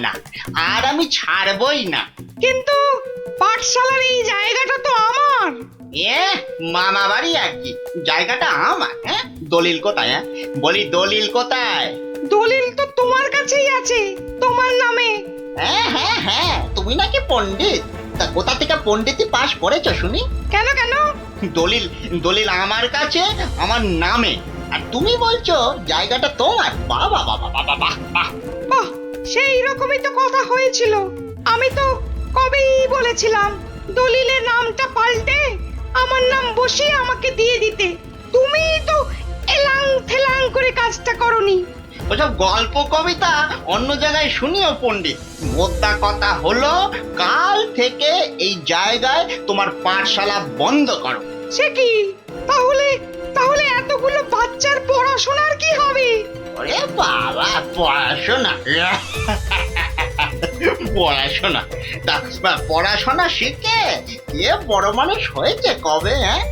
না, আর আমি ছাড়বই না। কিন্তু পাঠশালার এই জায়গাটা তো আমার। এ মামা বাড়ি আর কি, জায়গাটা আমার। হ্যাঁ, দলিল কোথায়? হ্যাঁ বলি, দলিল কোথায়? দলিল তো তোমার কাছেই আছে, তোমার নামে। হ্যাঁ হ্যাঁ হ্যাঁ, তুমি নাকি পণ্ডিত? তা কোথা থেকে পণ্ডিতি পাশ করেছো শুনি? কেন কেন? দলিল দলিল আমার কাছে, আমার নামে, আর তুমি বলছো জায়গাটা তোমার। বাবা বাবা বাবা বাহ বাহ। বাহ, সেই রকমই তো কথা হয়েছিল। আমি তো কবেই বলেছিলাম দলিলের নামটা পাল্টে আমার নাম বসিয়ে আমাকে দিয়ে দিতে। তুমি তো এলাং থেলাং করে কাজটা করনি। ওসব গল্প কবিতা অন্য জায়গায় শুনিও পণ্ডিত। মোদ্দা কথা হলো, কাল থেকে এই জায়গায় তোমার পাঠশালা বন্ধ করো। সে কি? তাহলে তাহলে এতগুলো বাচ্চার পড়াশোনার কি হবে? ওরে বাবা, পড়াশোনা পড়াশোনা তা পড়াশোনা শিখে কে বড় মানুষ হয়েছে কবে? হ্যাঁ,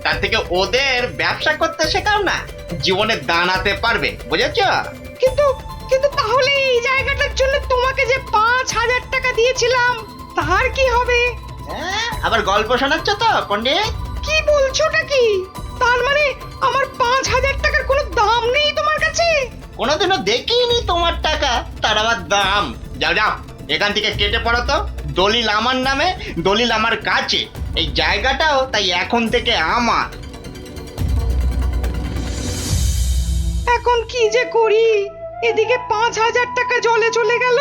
তার থেকে ওদের ব্যবসা করতে শেখাও না, জীবনে দাঁড়াতে পারবে, বুঝেছ? কিন্তু কিন্তু তাহলে এই জায়গাটার জন্য তোমাকে যে 5,000 টাকা দিয়েছিলাম তার কি হবে? হ্যাঁ, আবার গল্প শোনাচ্ছ তো পণ্ডিত? কি বলছোটা কি? তার মানে আমার 5,000 টাকার কোনো দাম নেই তোমার কাছে? কোনোদিনও দেখিনি তোমার টাকা, তার আবার দাম। যাও যাও, এখান থেকে কেটে পড়ো তো। দলিল আমার নামে, দলিল আমার কাছে, এই জায়গাটাও তাই এখন থেকে আমার। এখন কি যে করি? এদিকে 5,000 টাকা জলে চলে গেল,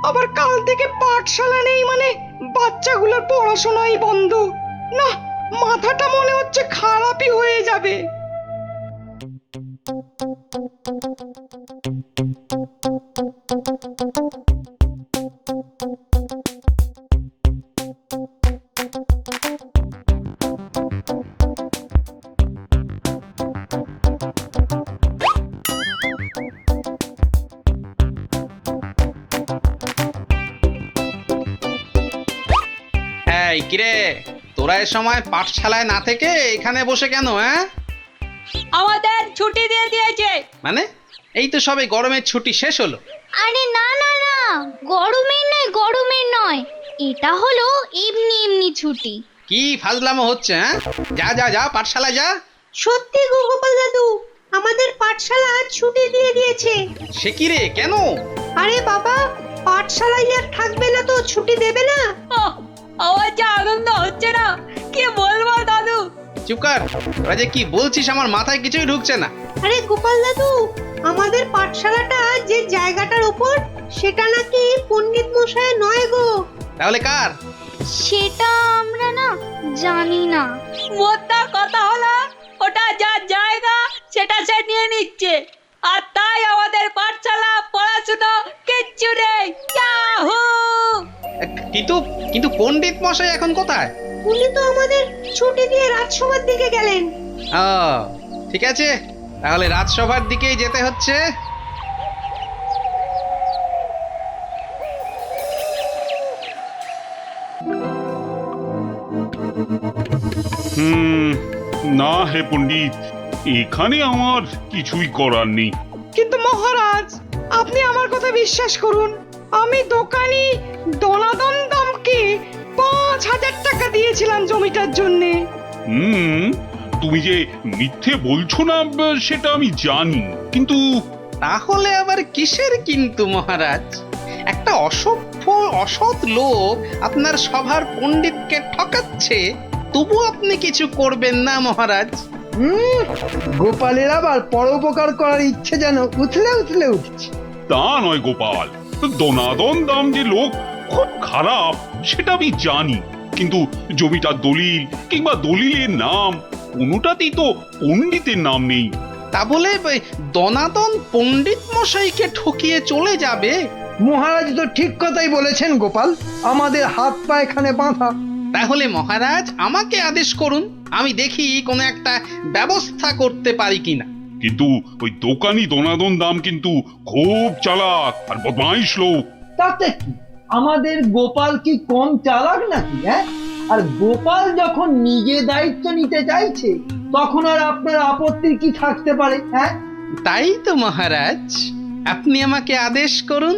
আবার কাল থেকে পাঠশালা নেই, মানে বাচ্চাগুলোর পড়াশোনাই বন্ধ। না, মাথাটা মনে হচ্ছে খারাপই হয়ে যাবে। এই কিরে, তোরা এ সময় পাঠশালায় না থেকে এখানে বসে কেন? হ্যাঁ, আমাদের ছুটি দিয়ে দিয়েছে। মানে এই তো সবে গরমের ছুটি শেষ হলো। আরে না না না, গরমের নয়, এটা হলো এমনি এমনি ছুটি। কি ফাজলামো হচ্ছে? হ্যাঁ, যা যা যা, পাঠশালায় যা। সত্যি গো গোপাল দাদু, আমাদের পাঠশালা আজ ছুটি দিয়ে দিয়েছে। সে কি রে, কেন? আরে বাবা, পাঠশালায় আর থাকবে না তো ছুটি দেবে না? আমার যা আনন্দ হচ্ছে না, কি বলবো দাদু। চুপ কর, তোরা যে কি বলছিস আমার মাথায় কিছুই ঢুকছে না। আরে গোপাল দাদু, আমাদের পাঠশালাটা যে জায়গাটার উপর, সেটা নাকি পণ্ডিত মশাই নয় গো। তাহলে কার? সেটা আমরা না জানি না। মোদ্দা কথা হলো, ওটা যার জায়গা সেটা সে নিয়ে নিচ্ছে, আর তাই আমাদের পাঠশালা পড়াশুনো কিচ্ছু নেই। ইয়াহু! কিন্তু কিন্তু পণ্ডিত মশাই এখন কোথায়? উনি তো আমাদের ছুটি দিয়ে রাজসভার দিকে গেলেন। ও ঠিক আছে, তাহলে রাজসভার দিকেই যেতে হচ্ছে। না হে পণ্ডিত, এখানে আমার কিছুই করার নেই। কিন্তু মহারাজ, আপনি আমার কথা বিশ্বাস করুন, আমি দোকানি দনাদন দামকে 5,000 টাকা দিয়েছিলাম জমিটার জন্যে। তুমি যে মিথ্যে বলছো না সেটা আমি জানি, কিন্তু তাহলে আবার কিসের কিন্তু মহারাজ? একটা অসভ্য অসৎ লোক আপনার সভার পণ্ডিতকে ঠকাচ্ছে, তবু আপনি কিছু করবেন না মহারাজ? গোপালের আবার পরোপকার করার ইচ্ছে যেন উথলে উথলে উঠছে। তা নয় গোপাল, দনাদন দাম যে লোক খুব খারাপ সেটা আমি জানি, কিন্তু জমিটার দলিল কিংবা দলিলের নাম কোনোটাতেই তো পণ্ডিতের নাম নেই। তা বলে দনাদন পণ্ডিত মশাইকে ঠকিয়ে চলে যাবে? মহারাজ তো ঠিক কথাই বলেছেন গোপাল, আমাদের হাত পা এখানে বাঁধা। তাহলে মহারাজ আমাকে আদেশ করুন, আমি দেখি কোনো একটা ব্যবস্থা করতে পারি কিনা। কিন্তু ওই দোকানি দনাদন দাম কিন্তু খুব চালাক আর বদমাইশ লোক। তাতে কি, আমাদের গোপাল কি কম চালাক নাকি? হ্যাঁ, আর গোপাল যখন নিজে দায়িত্ব নিতে চাইছে, তখন আর আপনার আপত্তির কি থাকতে পারে? হ্যাঁ, তাই তো মহারাজ, আপনি আমাকে আদেশ করুন।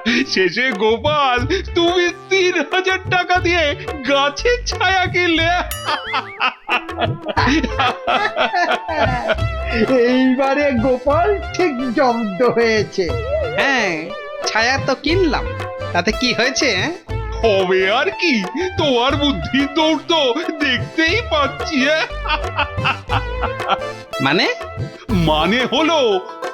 শেষে গোপাল তুমি 3,000 টাকা দিয়ে গাছের ছায়া কিনলে। এইবারে গোপাল ঠিক জব্দ হয়েছে। হ্যাঁ, ছায়া তো কিনলাম, তাতে কি হয়েছে? হবে আর কি, তোমার বুদ্ধি দৌড় তো দেখতেই পাচ্ছি। মানে মানে হলো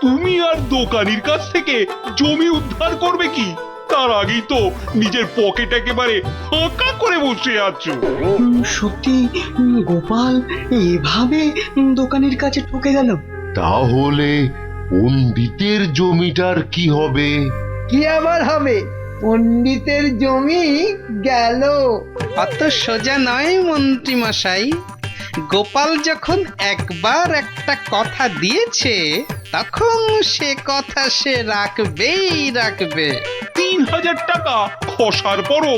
তুমি আর দোকানির কাছ থেকে জমি উদ্ধার করবে কি, তার আগেই তো নিজের পকেট একেবারে ফাঁকা করে বসে আছো। সত্যি গোপাল এভাবে দোকানের কাছে ঠকে গেল? তাহলে পণ্ডিতের জমিটার কি হবে? কি আবার হবে? পণ্ডিতের জমি গেল। অত সোজা নয় মন্ত্রী মশাই। গোপাল যখন একবার একটা কথা দিয়েছে তখন সে কথা সে রাখবেই রাখবে। 3,000 টাকা খসার পরও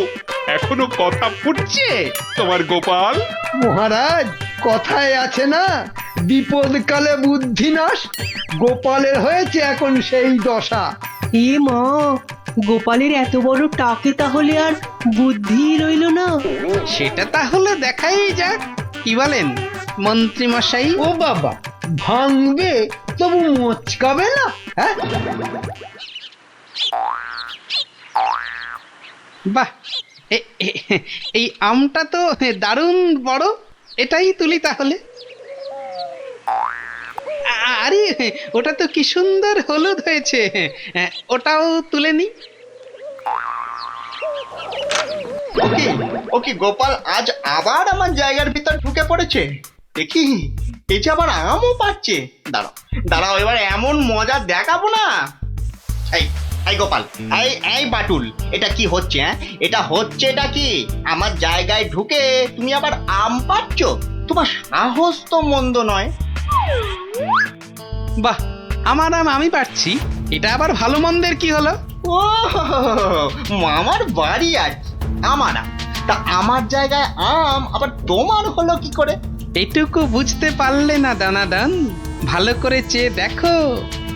এখনো কথা ফুটছে তোমার গোপাল। মহারাজ, কথায় আছে না, বিপদকালে বুদ্ধি নাশ। গোপালের হয়েছে এখন সেই দশা। এ মা, গোপালের এত বড় টাকে তাহলে আর বুদ্ধি রইল না? সেটা তাহলে দেখাই যাক, কি বলেন মন্ত্রী মশাই? ও বাবা, ভাঙবে তবু মচকাবে না? হ্যাঁ, বাহ, এই আমটা তো দারুণ বড়, এটাই তুলি তাহলে। আরে ওটা তো কি সুন্দর হলুদ হয়েছে, ওটাও তুলে নি। ওকে গোপাল আজ আবার আমার জায়গার ভিতর ঢুকে পড়েছে। দেখি এই যে আবার আমও পাচ্ছে। দাঁড়াও দাঁড়াও, এবার এমন মজা দেখাবো না। এই এই গোপাল, এই বাটুল, এটা কি হচ্ছে? এটা কি আমার জায়গায় ঢুকে তুমি আবার আম পাচ্ছ? তোমার সাহস তো মন্দ নয়। বাহ, আমার আম আমি পাচ্ছি, এটা আবার ভালো মন্দের কি হলো? ও, আমার বাড়ি আছে, আমার আম, তা আমার জায়গায় আম আবার তোমার হলো কি করে? এটুকু বুঝতে পারলে না দানাদান? ভালো করে চেয়ে দেখো,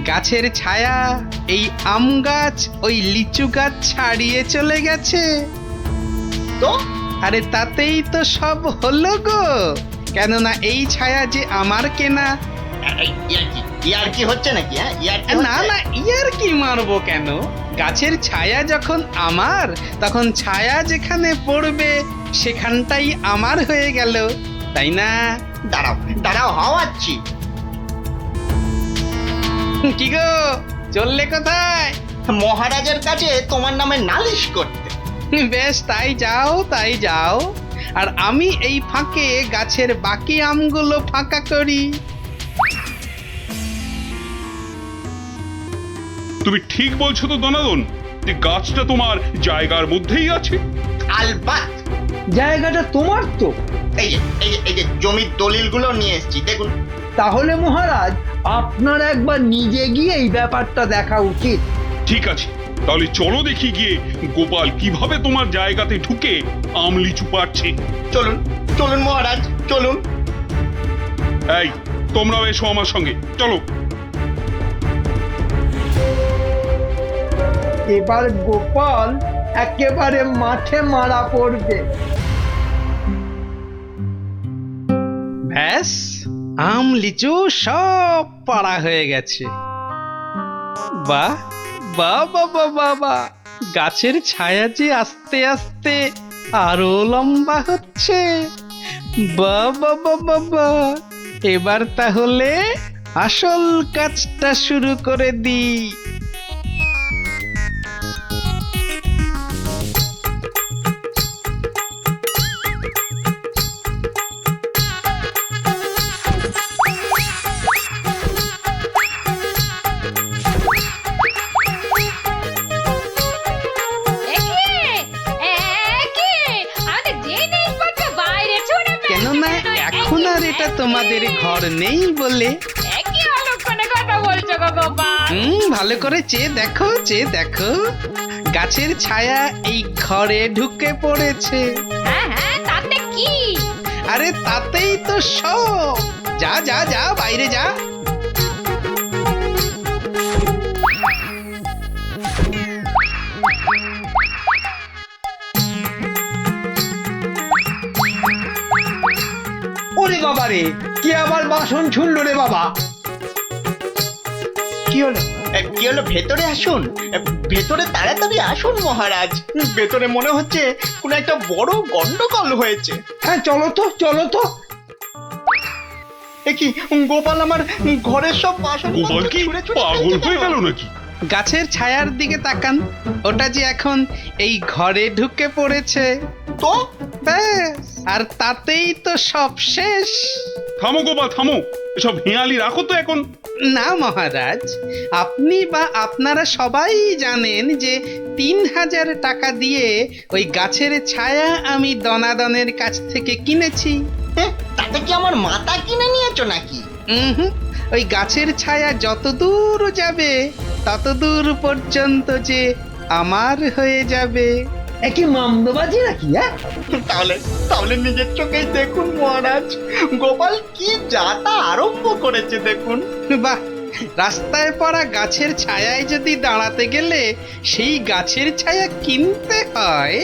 গাছের ছায়া এই আম গাছ ওই লিচু গাছ ছাড়িয়ে চলে গেছে। তো আরে তাতেই তো সব হলো গো, কেননা এই ছায়া যে আমার কেনা। ইয়ার কি হচ্ছে নাকি? না না, ইয়ার কি মারবো কেন? গাছের ছায়া যখন আমার, তখন ছায়া যেখানে পড়বে সেখানটাই আমার হয়ে গেল, তাই না? দাঁড়াও দাঁড়াও, হওয়াচ্ছি। কি গো, চললে কোথায়? মহারাজের কাছে তোমার নামে নালিশ করতে। বেশ, তাই যাও তাই যাও, আর আমি এই ফাঁকে গাছের বাকি আমগুলো ফাঁকা করি। তুমি ঠিক বলছো তো দনাদন, যে গাছটা তোমার জায়গার মধ্যেই আছে? আলবাত। জায়গাটা তোমার তো। এই যে জমির দলিলগুলো নিয়ে এসেছি, দেখুন। তাহলে মহারাজ, আপনার একবার নিজে গিয়ে এই ব্যাপারটা দেখা উচিত। ঠিক আছে, তাহলে চলো দেখি গিয়ে গোপাল কিভাবে তোমার জায়গাতে ঢুকে আম লিচু পাচ্ছে। চলুন চলুন মহারাজ, চলুন। এই, তোমরাও এসো আমার সঙ্গে, চলো। এবার গোপাল একেবারে মাঠে মারা পড়বে। ব্যাস, আম লিচু সব পাড়া হয়ে গেছে। বাহ বাহ বাবা বাবা, গাছের ছায়া যে আস্তে আস্তে আরো লম্বা হচ্ছে। বাবা বাবা, এবার তাহলে আসল কাজটা শুরু করে দিই। কেননা এখন আর এটা তোমাদের ঘর নেই বলে। ভালো করে চেয়ে দেখো, চেয়ে দেখো, গাছের ছায়া এই ঘরে ঢুকে পড়েছে। তাতে কি? আরে তাতেই তো সব। যা যা যা, বাইরে যা। এবারে কি আবার বাসন ছুড়ল রে বাবা? কি হলো কি হলো? ভেতরে আসুন, ভেতরে তাড়াতাড়ি আসুন মহারাজ। ভেতরে মনে হচ্ছে কোনো একটা বড় গন্ডগোল হয়েছে। হ্যাঁ চলো তো চলো তো। এ কি গোপাল আমার ঘরের সব বাসন গোপাল কি পাগল হয়ে গেল নাকি? গাছের ছায়ার দিকে তাকান, ওটা যে এখন এই ঘরে ঢুকে পড়েছে। তো ব্যাস, আর তাতেই তো সব শেষ। থামো গোপাল থামো, এসব হেঁয়ালি রাখো তো এখন। না মহারাজ, আপনি বা আপনারা সবাই জানেন যে ৩,০০০ টাকা দিয়ে ওই গাছের ছায়া আমি দনাদনের কাছ থেকে কিনেছি। তাতে কি আমার মাথা কিনে নিয়েছো নাকি? হুম, ওই গাছের ছায়া যত দূর যাবে তত দূর পর্যন্ত যে আমার হয়ে যাবে। একই মামদবাজি নাকি? হ্যাঁ তাহলে তাহলে নিজের চোখেই দেখুন মহারাজ, গোপাল কি যাতা আরম্ভ করেছে দেখুন। বাহ, রাস্তায় পড়া গাছের ছায়ায় যদি দাঁড়াতে গেলে সেই গাছের ছায়া কিনতে হয়,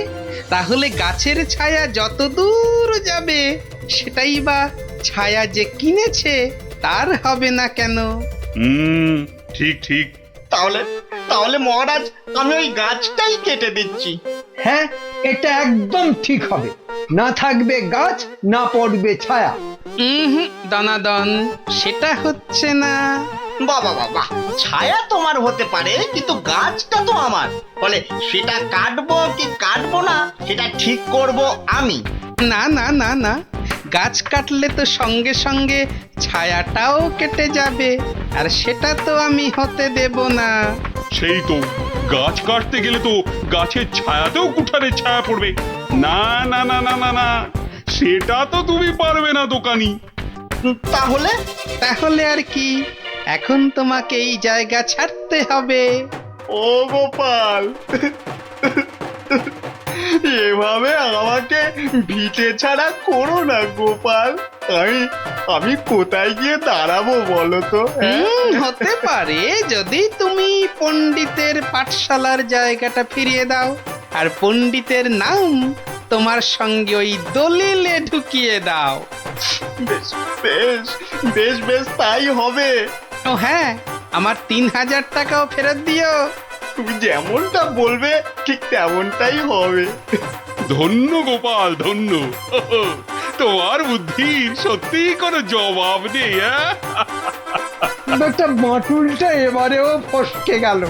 তাহলে গাছের ছায়া যত দূর যাবে সেটাই বা ছায়া যে কিনেছে তার হবে না কেন? ঠিক ঠিক। তাহলে তাহলে মহারাজ আমি ওই গাছটাই কেটে দিচ্ছি। হ্যাঁ, এটা একদম ঠিক হবে। না থাকবে গাছ, না পড়বে ছায়া। দনাদন, সেটা হচ্ছে না। বাবা বাবা, ছায়া তোমার হতে পারে কিন্তু গাছটা তো আমার। বলে সেটা কাটবো কি কাটবো না সেটা ঠিক করব আমি। না না না না, গাছ কাটলে তো সঙ্গে সঙ্গে ছায়াটাও কেটে যাবে, আর সেটা তো আমি হতে দেব না। সেই তো, গাছ কাটতে গেলে তো গাছের ছায়াতেও কুঠারের ছায়া পড়বে। না না না না না না, সেটা তো তুমি পারবে না দোকানি। তাহলে তাহলে আর কি, এখন তোমাকে এই জায়গা ছাড়তে হবে। ও গোপাল, এভাবে আমাকে ভিটে ছাড়া করো না গোপাল। আমি কোথায় গিয়ে দাঁড়াবো বলো তো? হতে পারে যদি তুমি পণ্ডিতের পাঠশালার জায়গাটা ফিরিয়ে দাও, আর পণ্ডিতের নাম তোমার সঙ্গে ওই দলিলে ঢুকিয়ে দাও। বেশ বেশ বেশ বেশ তাই হবে। ও হ্যাঁ, আমার ৩,০০০ টাকাও ফেরত দিও। তুমি যেমনটা বলবে ঠিক তেমনটাই হবে। ধন্য গোপাল ধন্য, তোমার বুদ্ধির সত্যি কোনো জবাব নেই। একটা বাঁটুলটা এবারেও ফসকে গেল।